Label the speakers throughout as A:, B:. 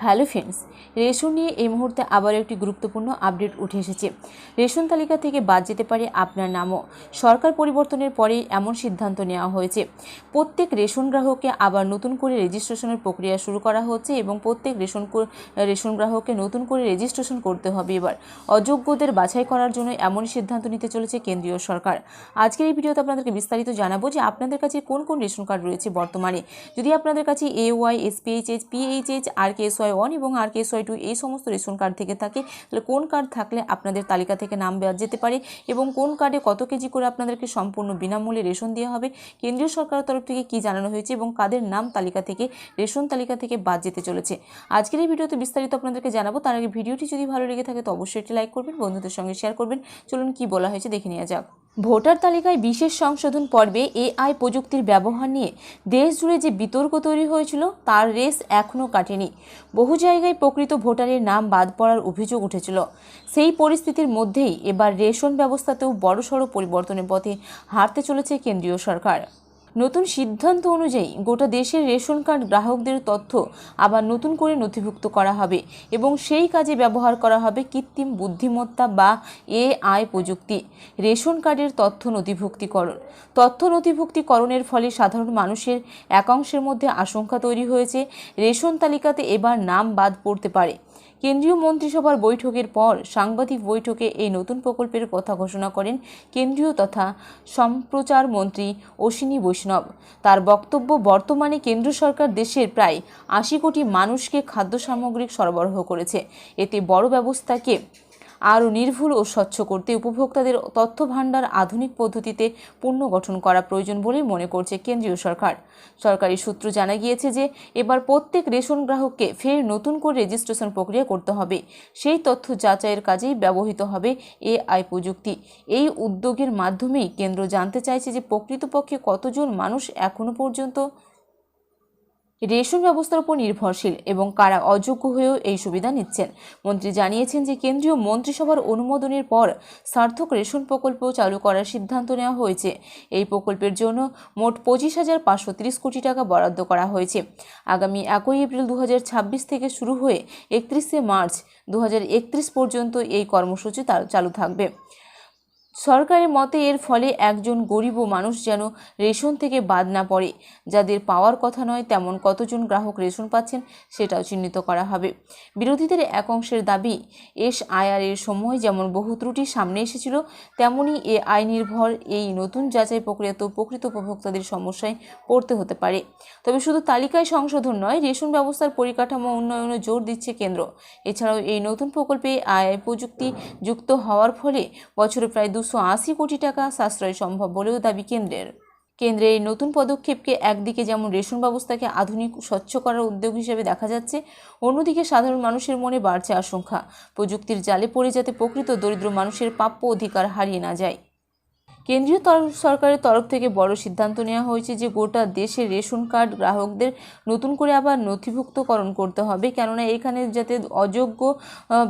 A: Hello friends, ration নিয়ে এই মুহূর্তে আবার একটি গুরুত্বপূর্ণ আপডেট উঠে এসেছে। রেশন তালিকা থেকে বাদ যেতে পারে আপনার নামও। সরকার পরিবর্তনের পরে এমন সিদ্ধান্ত নেওয়া হয়েছে। প্রত্যেক রেশন গ্রাহককে আবার নতুন করে রেজিস্ট্রেশনের প্রক্রিয়া শুরু করা হচ্ছে এবং প্রত্যেক রেশন গ্রাহককে নতুন করে রেজিস্ট্রেশন করতে হবে। এবার অযোগ্যদের বাছাই করার জন্য এমন সিদ্ধান্ত নিতে চলেছে কেন্দ্রীয় সরকার। আজকের এই ভিডিওতে আপনাদেরকে বিস্তারিত জানাবো যে আপনাদের কাছে কোন কোন রেশন কার্ড রয়েছে বর্তমানে। যদি আপনাদের কাছে AY, SPHH, PHH, RKSY1 এবং RKSY2 এই সমস্ত রেশন কার্ড থেকে থাকে, তাহলে কোন কার্ড থাকলে আপনাদের তালিকা থেকে নাম বাদ যেতে পারে এবং কোন কার্ডে কত কেজি করে আপনাদেরকে সম্পূর্ণ বিনামূল্যে রেশন দেওয়া হবে, কেন্দ্রীয় সরকারের তরফ থেকে কী জানানো হয়েছে এবং কাদের নাম তালিকা থেকে রেশন তালিকা থেকে বাদ যেতে চলেছে, আজকের এই ভিডিওতে বিস্তারিত আপনাদেরকে জানাবো। তার আগে ভিডিওটি যদি ভালো লেগে থাকে তো অবশ্যই একটি লাইক করবেন, বন্ধুদের সঙ্গে শেয়ার করবেন। চলুন কি বলা হয়েছে দেখে নেওয়া যাক। ভোটার তালিকায় বিশেষ সংশোধন পর্বে AI প্রযুক্তির ব্যবহার নিয়ে দেশ জুড়ে যে বিতর্ক তৈরি হয়েছিল তার রেশ এখনও কাটেনি। বহু জায়গায় প্রকৃত ভোটারের নাম বাদ পড়ার অভিযোগ উঠেছিল। সেই পরিস্থিতির মধ্যেই এবার রেশন ব্যবস্থাতেও বড়সড় পরিবর্তনের পথে হাঁটতে চলেছে কেন্দ্রীয় সরকার। নতুন সিদ্ধান্ত অনুযায়ী গোটা দেশের রেশন কার্ড গ্রাহকদের তথ্য আবার নতুন করে নথিভুক্ত করা হবে এবং সেই কাজে ব্যবহার করা হবে কৃত্রিম বুদ্ধিমত্তা বা AI প্রযুক্তি। রেশন কার্ডের তথ্য নথিভুক্তিকরণের ফলে সাধারণ মানুষের একাংশের মধ্যে আশঙ্কা তৈরি হয়েছে রেশন তালিকাতে এবার নাম বাদ পড়তে পারে। কেন্দ্রীয় মন্ত্রিসভার বৈঠকের পর সাংবাদিক বৈঠকে এই নতুন প্রকল্পের কথা ঘোষণা করেন কেন্দ্রীয় তথা সম্প্রচার মন্ত্রী অশ্বিনী বৈষ্ণব। তার বক্তব্য, বর্তমানে কেন্দ্র সরকার দেশের প্রায় 80 কোটি মানুষকে খাদ্য সামগ্রী সরবরাহ করেছে। এতে বড় ব্যবস্থাকে আরও নির্ভুল ও স্বচ্ছ করতে উপভোক্তাদের তথ্য ভাণ্ডার আধুনিক পদ্ধতিতে পুনর্গঠন করা প্রয়োজন বলে মনে করছে কেন্দ্রীয় সরকার। সরকারি সূত্র জানা গিয়েছে যে এবার প্রত্যেক রেশন গ্রাহককে ফের নতুন করে রেজিস্ট্রেশন প্রক্রিয়া করতে হবে। সেই তথ্য যাচাইয়ের কাজেই ব্যবহৃত হবে AI প্রযুক্তি। এই উদ্যোগের মাধ্যমেই কেন্দ্র জানতে চাইছে যে প্রকৃতপক্ষে কতজন মানুষ এখনও পর্যন্ত রেশন ব্যবস্থার উপর নির্ভরশীল এবং কারা অযোগ্য হয়েও এই সুবিধা নিচ্ছেন। মন্ত্রী জানিয়েছেন যে কেন্দ্রীয় মন্ত্রিসভার অনুমোদনের পর সার্থক রেশন প্রকল্প চালু করার সিদ্ধান্ত নেওয়া হয়েছে। এই প্রকল্পের জন্য মোট 25,530 কোটি টাকা বরাদ্দ করা হয়েছে। আগামী 1 এপ্রিল 2026 থেকে শুরু হয়ে 31 মার্চ 2031 পর্যন্ত এই কর্মসূচি চালু থাকবে। সরকারের মতে এর ফলে একজন গরিব মানুষ যেন রেশন থেকে বাদ না পড়ে। যাদের পাওয়ার কথা নয় তেমন কতজন গ্রাহক রেশন পাচ্ছেন সেটাও চিহ্নিত করা হবে। বিরোধীদের এক অংশের দাবি, SIR এর সময় যেমন বহু ত্রুটি সামনে এসেছিল তেমনই AI নির্ভর এই নতুন যাচাই প্রক্রিয়াতেও প্রকৃত উপভোক্তাদের সমস্যায় পড়তে হতে পারে। তবে শুধু তালিকায় সংশোধন নয়, রেশন ব্যবস্থার পরিকাঠামো উন্নয়নে জোর দিচ্ছে কেন্দ্র। এছাড়াও এই নতুন প্রকল্পে AI প্রযুক্তি যুক্ত হওয়ার ফলে বছরে প্রায় 280 কোটি টাকা সাশ্রয় সম্ভব বলেও দাবি কেন্দ্রের। কেন্দ্রের এই নতুন পদক্ষেপকে একদিকে যেমন রেশন ব্যবস্থাকে আধুনিক স্বচ্ছ করার উদ্যোগ হিসেবে দেখা যাচ্ছে, অন্যদিকে সাধারণ মানুষের মনে বাড়ছে আশঙ্কা প্রযুক্তির জালে পড়ে যাতে প্রকৃত দরিদ্র মানুষের প্রাপ্য অধিকার হারিয়ে না যায়। কেন্দ্রীয় সরকারের তরফ থেকে বড় সিদ্ধান্ত নেওয়া হয়েছে যে গোটা দেশের রেশন কার্ড গ্রাহকদের নতুন করে আবার নথিভুক্তকরণ করতে হবে, কেননা এখানে যাতে অযোগ্য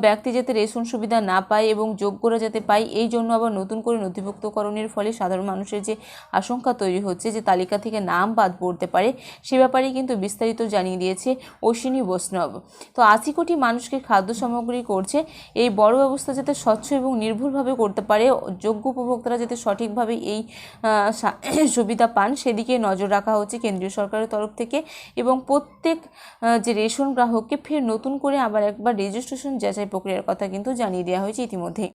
A: ব্যক্তি যাতে রেশন সুবিধা না পায় এবং যোগ্যরা যাতে পায়, এই জন্য আবার নতুন করে নথিভুক্তকরণের ফলে সাধারণ মানুষের যে আশঙ্কা তৈরি হচ্ছে যে তালিকা থেকে নাম বাদ পড়তে পারে, সে ব্যাপারে কিন্তু বিস্তারিত জানিয়ে দিয়েছে অশ্বিনী বৈষ্ণব। তো 80 কোটি মানুষকে খাদ্য সামগ্রী করছে, এই বড় ব্যবস্থা যাতে স্বচ্ছ এবং নির্ভুলভাবে করতে পারে, যোগ্য উপভোক্তারা যাতে সঠিকভাবে এই সুবিধা পান সেদিকে নজর রাখা হচ্ছে কেন্দ্রীয় সরকারের তরফ থেকে এবং প্রত্যেক যে রেশন গ্রাহককে ফের নতুন করে আবার একবার রেজিস্ট্রেশন যাচাই প্রক্রিয়ার কথা কিন্তু জানিয়ে দেওয়া হয়েছে ইতিমধ্যে।